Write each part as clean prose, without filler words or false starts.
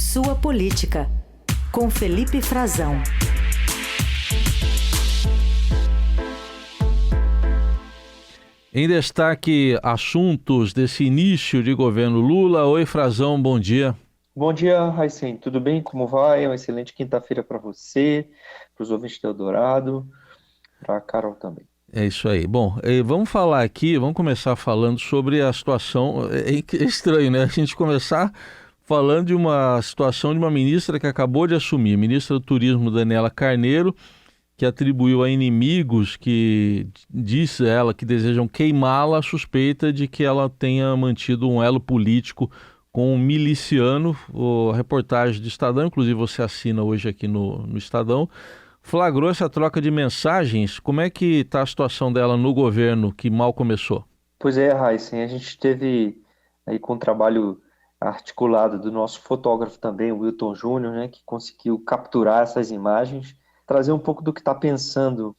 Sua Política, com Felipe Frazão. Em destaque, assuntos desse início de governo Lula. Oi, Frazão, bom dia. Bom dia, Raicen. Tudo bem? Como vai? Uma excelente quinta-feira para você, para os ouvintes do Eldorado, para a Carol também. É isso aí. Bom, vamos falar aqui, vamos começar falando sobre a situação. É estranho, né? A gente começar falando de uma situação de uma ministra que acabou de assumir, ministra do Turismo, Daniela Carneiro, que atribuiu a inimigos que disse ela que desejam queimá-la a suspeita de que ela tenha mantido um elo político com um miliciano. A reportagem do Estadão, inclusive você assina hoje aqui no Estadão, flagrou essa troca de mensagens. Como é que está a situação dela no governo que mal começou? Pois é, Raicen, a gente teve aí com o trabalho articulado do nosso fotógrafo também, o Wilton Júnior, né, que conseguiu capturar essas imagens, trazer um pouco do que está pensando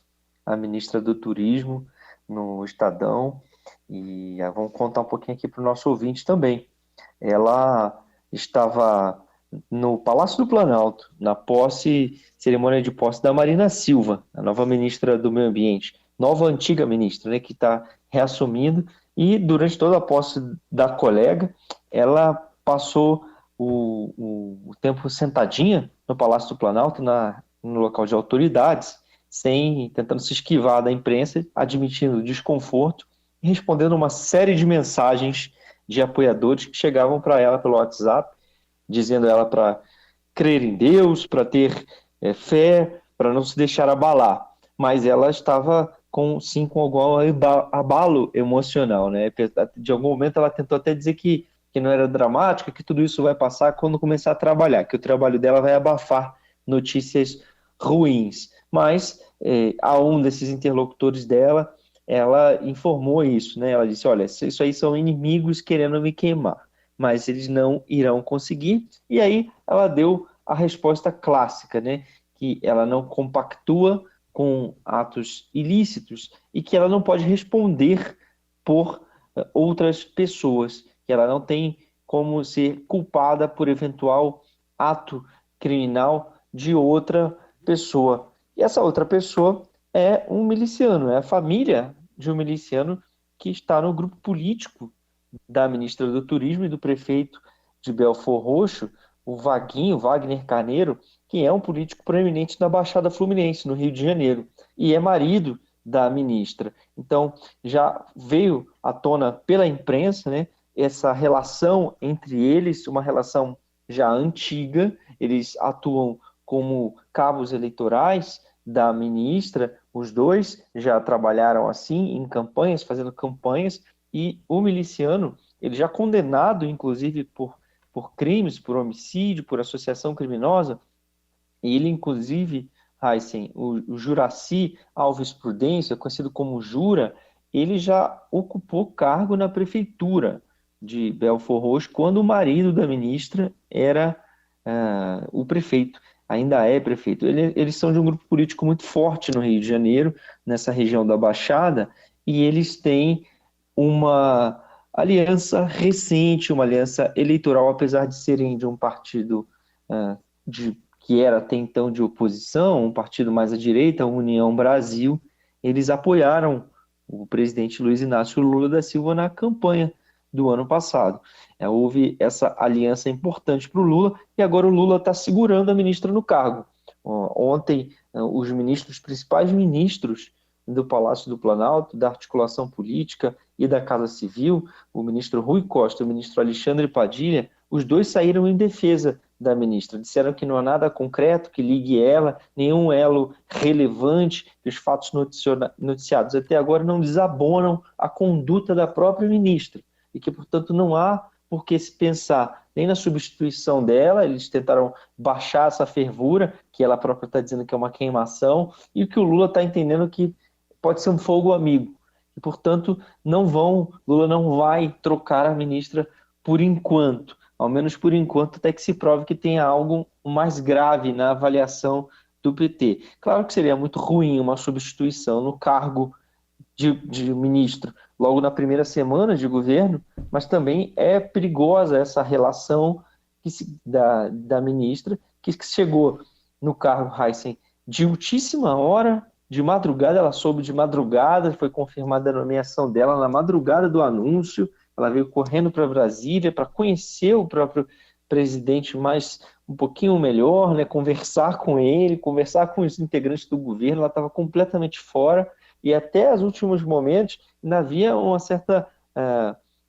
a ministra do Turismo no Estadão, e vamos contar um pouquinho aqui para o nosso ouvinte também. Ela estava no Palácio do Planalto, na cerimônia de posse da Marina Silva, a nova ministra do Meio Ambiente, nova antiga ministra, né, que está reassumindo, e durante toda a posse da colega, ela passou o tempo sentadinha no Palácio do Planalto, no local de autoridades, tentando se esquivar da imprensa, admitindo desconforto e respondendo uma série de mensagens de apoiadores que chegavam para ela pelo WhatsApp, dizendo a ela para crer em Deus, para ter fé, para não se deixar abalar. Mas ela estava com algum abalo emocional, né? De algum momento ela tentou até dizer que não era dramática, que tudo isso vai passar quando começar a trabalhar, que o trabalho dela vai abafar notícias ruins. Mas a um desses interlocutores dela, ela informou isso, né? Ela disse, olha, isso aí são inimigos querendo me queimar, mas eles não irão conseguir. E aí ela deu a resposta clássica, né? Que ela não compactua com atos ilícitos e que ela não pode responder por outras pessoas, que ela não tem como ser culpada por eventual ato criminal de outra pessoa. E essa outra pessoa é um miliciano, é a família de um miliciano que está no grupo político da ministra do Turismo e do prefeito de Belford Roxo, o Wagner Carneiro, que é um político proeminente da Baixada Fluminense, no Rio de Janeiro, e é marido da ministra. Então, já veio à tona pela imprensa, né, essa relação entre eles, uma relação já antiga. Eles atuam como cabos eleitorais da ministra, os dois já trabalharam assim em campanhas, fazendo campanhas, e o miliciano, ele já condenado, inclusive, por crimes, por homicídio, por associação criminosa, e ele, inclusive, Raicen, o Juracy Alves Prudêncio, conhecido como Jura, ele já ocupou cargo na prefeitura de Belford Roxo, quando o marido da ministra era o prefeito, ainda é prefeito. Eles são de um grupo político muito forte no Rio de Janeiro, nessa região da Baixada, e eles têm uma aliança recente, uma aliança eleitoral, apesar de serem de um partido que era até então de oposição, um partido mais à direita, a União Brasil. Eles apoiaram o presidente Luiz Inácio Lula da Silva na campanha do ano passado. Houve essa aliança importante para o Lula, e agora o Lula está segurando a ministra no cargo. Ontem, os principais ministros do Palácio do Planalto, da articulação política e da Casa Civil, o ministro Rui Costa e o ministro Alexandre Padilha, os dois saíram em defesa da ministra. Disseram que não há nada concreto que ligue ela, nenhum elo relevante, que os fatos noticiados até agora não desabonam a conduta da própria ministra, e que, portanto, não há por que se pensar nem na substituição dela. Eles tentaram baixar essa fervura, que ela própria está dizendo que é uma queimação, e que o Lula está entendendo que pode ser um fogo amigo. E, portanto, Lula não vai trocar a ministra por enquanto, ao menos por enquanto, até que se prove que tenha algo mais grave na avaliação do PT. Claro que seria muito ruim uma substituição no cargo de ministro logo na primeira semana de governo, mas também é perigosa essa relação que da ministra, que chegou no cargo, Heisen, de ultíssima hora, de madrugada, ela soube de madrugada, foi confirmada a nomeação dela na madrugada do anúncio, ela veio correndo para Brasília para conhecer o próprio presidente mais um pouquinho melhor, né, conversar com ele, conversar com os integrantes do governo, ela estava completamente fora, e até os últimos momentos ainda havia uma certa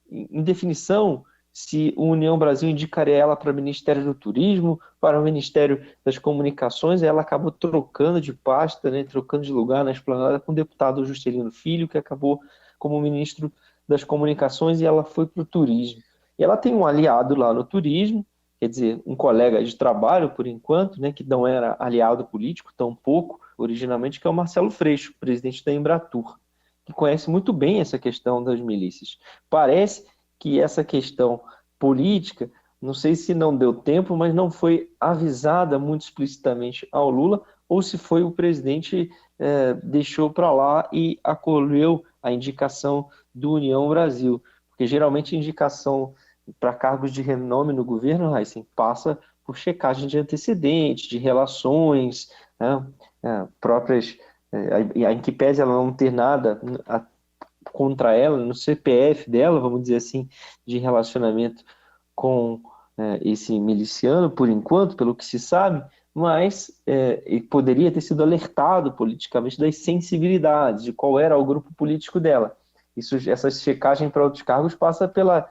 indefinição se o União Brasil indicaria ela para o Ministério do Turismo, para o Ministério das Comunicações, e ela acabou trocando de pasta, né, trocando de lugar na esplanada com o deputado Juscelino Filho, que acabou como ministro das Comunicações, e ela foi para o turismo. E ela tem um aliado lá no turismo, quer dizer, um colega de trabalho, por enquanto, né, que não era aliado político, tampouco, originalmente, que é o Marcelo Freixo, presidente da Embratur, que conhece muito bem essa questão das milícias. Parece que essa questão política, não sei se não deu tempo, mas não foi avisada muito explicitamente ao Lula, ou se foi o presidente deixou para lá e acolheu a indicação do União Brasil, porque geralmente a indicação para cargos de renome no governo, Heisen, passa por checagem de antecedentes, de relações, né, próprias, em que pese ela não ter nada contra ela, no CPF dela, vamos dizer assim, de relacionamento com esse miliciano, por enquanto, pelo que se sabe, mas poderia ter sido alertado politicamente das sensibilidades, de qual era o grupo político dela. Essa checagem para outros cargos passa pela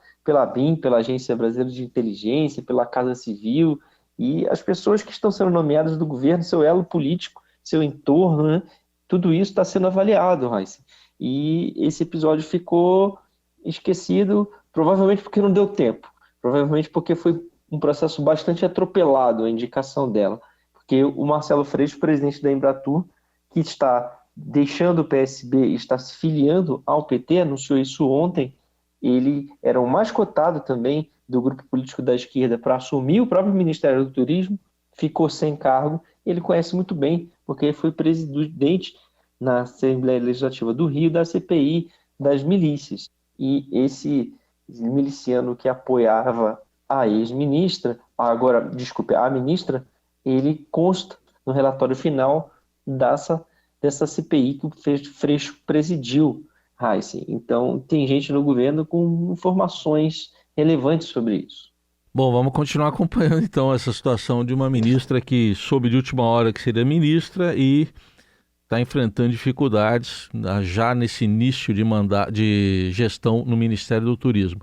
BIM, pela Agência Brasileira de Inteligência, pela Casa Civil, e as pessoas que estão sendo nomeadas do governo, seu elo político, seu entorno, né? Tudo isso está sendo avaliado, Heisen. E esse episódio ficou esquecido, provavelmente porque não deu tempo, provavelmente porque foi um processo bastante atropelado a indicação dela, porque o Marcelo Freixo, presidente da Embratur, que está deixando o PSB e está se filiando ao PT, anunciou isso ontem, ele era o mais cotado também do grupo político da esquerda para assumir o próprio Ministério do Turismo, ficou sem cargo, ele conhece muito bem, porque ele foi presidente na Assembleia Legislativa do Rio, da CPI das milícias. E esse miliciano que apoiava a ex-ministra, a ministra, ele consta no relatório final dessa CPI que o Freixo presidiu, Heisen. Então, tem gente no governo com informações relevantes sobre isso. Bom, vamos continuar acompanhando então essa situação de uma ministra que soube de última hora que seria ministra e está enfrentando dificuldades já nesse início de gestão no Ministério do Turismo.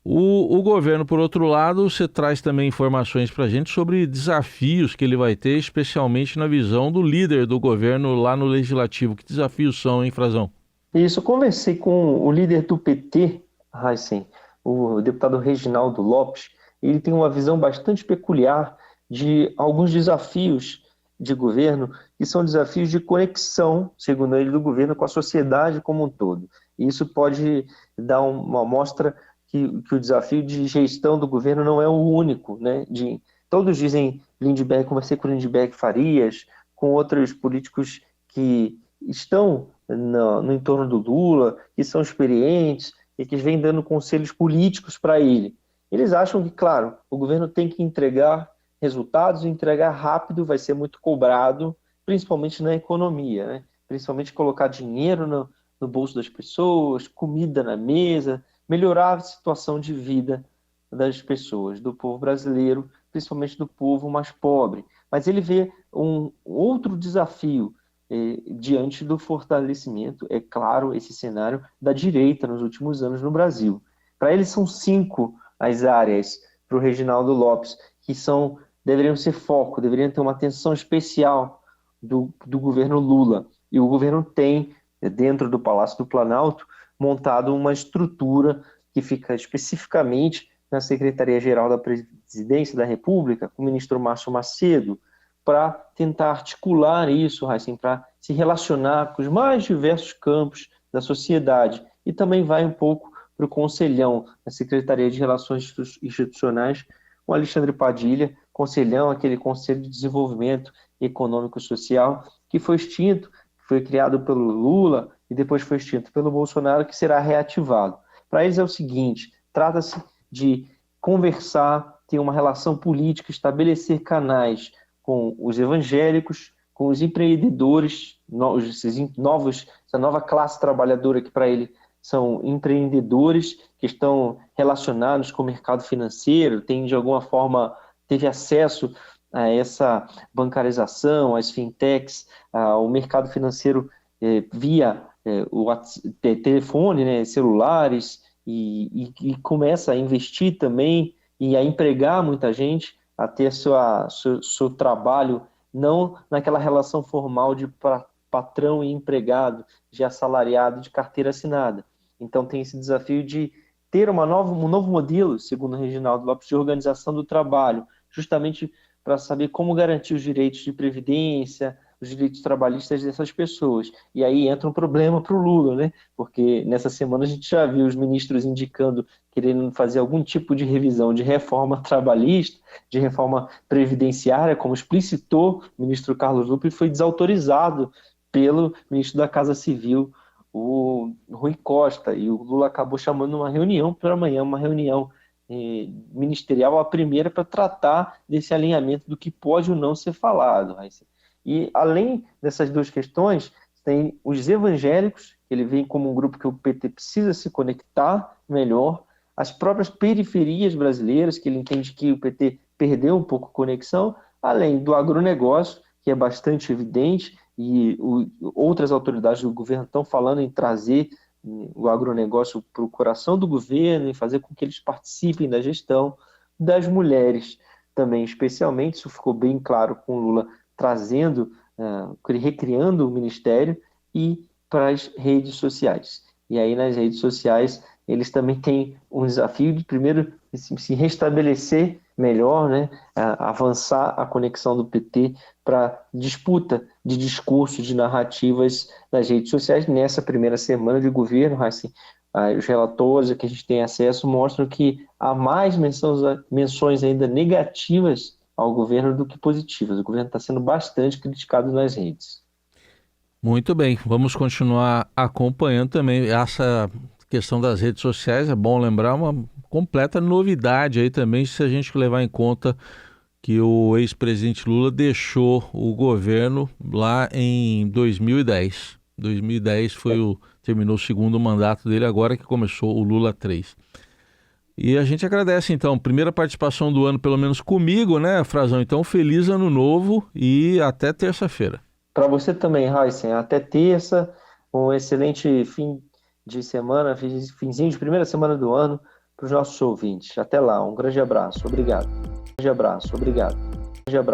O governo, por outro lado, você traz também informações para a gente sobre desafios que ele vai ter, especialmente na visão do líder do governo lá no Legislativo. Que desafios são, hein, Frazão? Isso, eu conversei com o líder do PT, Heisen, o deputado Reginaldo Lopes. Ele tem uma visão bastante peculiar de alguns desafios de governo, que são desafios de conexão, segundo ele, do governo com a sociedade como um todo. E isso pode dar uma amostra que o desafio de gestão do governo não é o único, né? Todos dizem Lindbergh, conversei com Lindbergh Farias, com outros políticos que estão no entorno do Lula, que são experientes e que vêm dando conselhos políticos para ele. Eles acham que, claro, o governo tem que entregar resultados, entregar rápido vai ser muito cobrado, principalmente na economia, né? Principalmente colocar dinheiro no bolso das pessoas, comida na mesa, melhorar a situação de vida das pessoas, do povo brasileiro, principalmente do povo mais pobre. Mas ele vê um outro desafio diante do fortalecimento, é claro, esse cenário da direita nos últimos anos no Brasil. Para ele são 5 as áreas, para o Reginaldo Lopes, que deveriam ser foco, deveriam ter uma atenção especial do governo Lula. E o governo tem, dentro do Palácio do Planalto, montado uma estrutura que fica especificamente na Secretaria-Geral da Presidência da República, com o ministro Márcio Macedo, para tentar articular isso, Heisen, para se relacionar com os mais diversos campos da sociedade. E também vai um pouco para o Conselhão, a Secretaria de Relações Institucionais, com Alexandre Padilha, Conselhão, aquele Conselho de Desenvolvimento Econômico e Social, que foi extinto, foi criado pelo Lula e depois foi extinto pelo Bolsonaro, que será reativado. Para eles é o seguinte, trata-se de conversar ter uma relação política, estabelecer canais com os evangélicos, com os empreendedores, essa nova classe trabalhadora que para ele são empreendedores que estão relacionados com o mercado financeiro, de alguma forma teve acesso a essa bancarização, às fintechs, ao mercado financeiro via o telefone, né, celulares, e começa a investir também e a empregar muita gente, a ter seu trabalho não naquela relação formal de patrão e empregado, de assalariado, de carteira assinada. Então tem esse desafio de ter um novo modelo, segundo o Reginaldo Lopes, de organização do trabalho, justamente para saber como garantir os direitos de previdência, os direitos trabalhistas dessas pessoas. E aí entra um problema para o Lula, né? Porque nessa semana a gente já viu os ministros indicando, querendo fazer algum tipo de revisão de reforma trabalhista, de reforma previdenciária, como explicitou o ministro Carlos Lupe, e foi desautorizado pelo ministro da Casa Civil, o Rui Costa, e o Lula acabou chamando uma reunião para amanhã, uma reunião ministerial, a primeira, para tratar desse alinhamento do que pode ou não ser falado. E além dessas duas questões, tem os evangélicos, ele vem como um grupo que o PT precisa se conectar melhor, as próprias periferias brasileiras, que ele entende que o PT perdeu um pouco a conexão, além do agronegócio, que é bastante evidente, e outras autoridades do governo estão falando em trazer o agronegócio para o coração do governo e fazer com que eles participem da gestão, das mulheres também, especialmente, isso ficou bem claro com o Lula trazendo, recriando o ministério, e para as redes sociais. E aí nas redes sociais eles também têm um desafio de primeiro se restabelecer melhor, né, avançar a conexão do PT para disputa de discurso, de narrativas nas redes sociais. Nessa primeira semana de governo, assim, os relatórios a que a gente tem acesso mostram que há mais menções ainda negativas ao governo do que positivas. O governo está sendo bastante criticado nas redes. Muito bem, vamos continuar acompanhando também essa questão das redes sociais. É bom lembrar uma completa novidade aí também, se a gente levar em conta que o ex-presidente Lula deixou o governo lá em 2010. 2010 terminou o segundo mandato dele, agora que começou o Lula 3. E a gente agradece, então, primeira participação do ano, pelo menos comigo, né, Frazão? Então, feliz ano novo e até terça-feira. Para você também, Heisen, até terça, um excelente fim de semana, finzinho de primeira semana do ano para os nossos ouvintes. Até lá, um grande abraço, obrigado. Um grande abraço, obrigado. Um grande abraço.